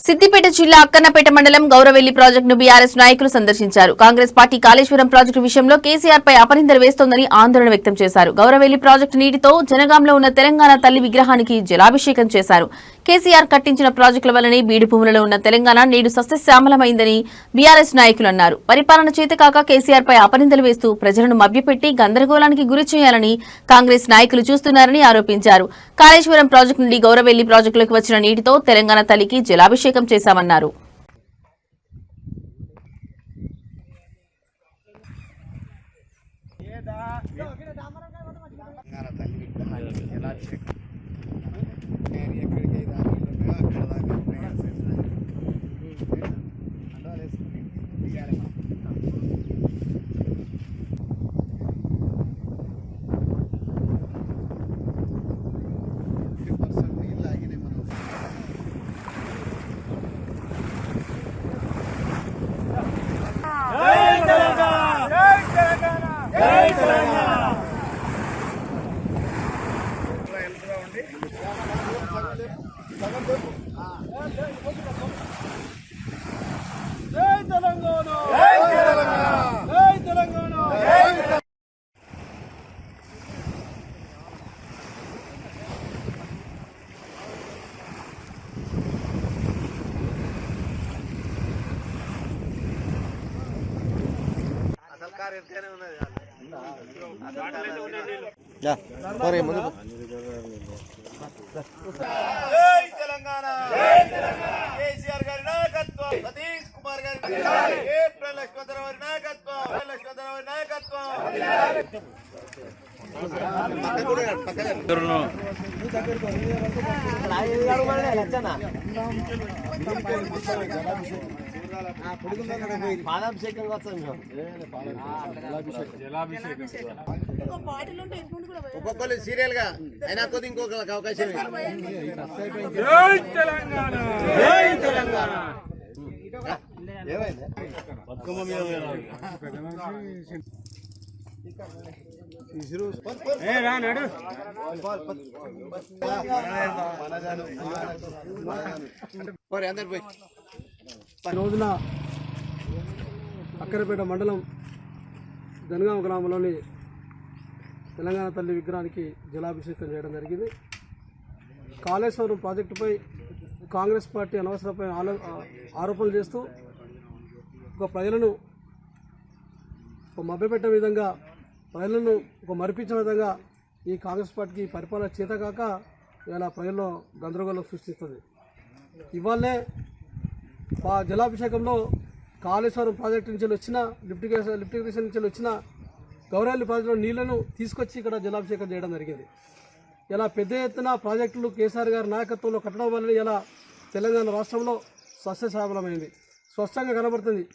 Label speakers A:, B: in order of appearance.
A: సిద్దిపేట జిల్లా అక్కన్నపేట మండలం గౌరవెల్లి ప్రాజెక్టును బీఆర్ఎస్ నాయకులు సందర్శించారు. కాంగ్రెస్ పార్టీ కాళేశ్వరం ప్రాజెక్టు విషయంలో కేసీఆర్ పై అపనిందలు వేస్తోందని ఆందోళన వ్యక్తం చేశారు. గౌరవెల్లి ప్రాజెక్టు నీటితో జనగాంలో ఉన్న తెలంగాణ తల్లి విగ్రహానికి జలాభిషేకం చేశారు. కేసీఆర్ కట్టించిన ప్రాజెక్టుల వల్లనే బీడు భూములలో ఉన్న తెలంగాణ నేడు సస్యశ్యామలమైందని బీఆర్ఎస్ నాయకులు అన్నారు. పరిపాలన చేతకాక కేసీఆర్ పై అపనిందలు వేస్తూ ప్రజలను మభ్యపెట్టి గందరగోళానికి గురి చేయాలని కాంగ్రెస్ నాయకులు చూస్తున్నారని ఆరోపించారు. కాళేశ్వరం ప్రాజెక్టు నుండి గౌరవెల్లి ప్రాజెక్టులకు వచ్చిన నీటితో తెలంగాణ తల్లికి జలాభిషేకం చేశామన్నారు.
B: కేసీఆర్ గారి నాయకత్వం, సతీష్ కుమార్ గారి లక్ష్మణరావు నాయకత్వం, నాయకత్వం. ఒక్కొక్కరు సీరియల్ గా అయినా కొద్ది ఇంకొక అవకాశం.
C: రోజున అక్కరపేట మండలం జనగాం గ్రామంలోని తెలంగాణ తల్లి విగ్రహానికి జలాభిషేకం చేయడం జరిగింది. కాళేశ్వరం ప్రాజెక్టుపై కాంగ్రెస్ పార్టీ అనవసరమైన ఆరోపణలు చేస్తూ ప్రజలను మభ్యపెట్టే విధంగా, ప్రజలను మరిపించే విధంగా ఈ కాంగ్రెస్ పార్టీకి పరిపాలన చేతకాక ఇలా ప్రజల్లో గందరగోళం సృష్టిస్తుంది. ఇవాళే జలాభిషేకంలో కాళేశ్వరం ప్రాజెక్టు నుంచి వచ్చిన లిఫ్ట్ ఇరిగేషన్ నుంచి వచ్చిన గౌరవెల్లి ప్రాజెక్టులో నీళ్లను తీసుకొచ్చి ఇక్కడ జలాభిషేకం చేయడం జరిగింది. ఇలా పెద్ద ఎత్తున ప్రాజెక్టులు కేసీఆర్ గారి నాయకత్వంలో కట్టడం వల్ల ఇలా తెలంగాణ రాష్ట్రంలో సస్యశ్యామలమైంది, స్పష్టంగా కనబడుతుంది.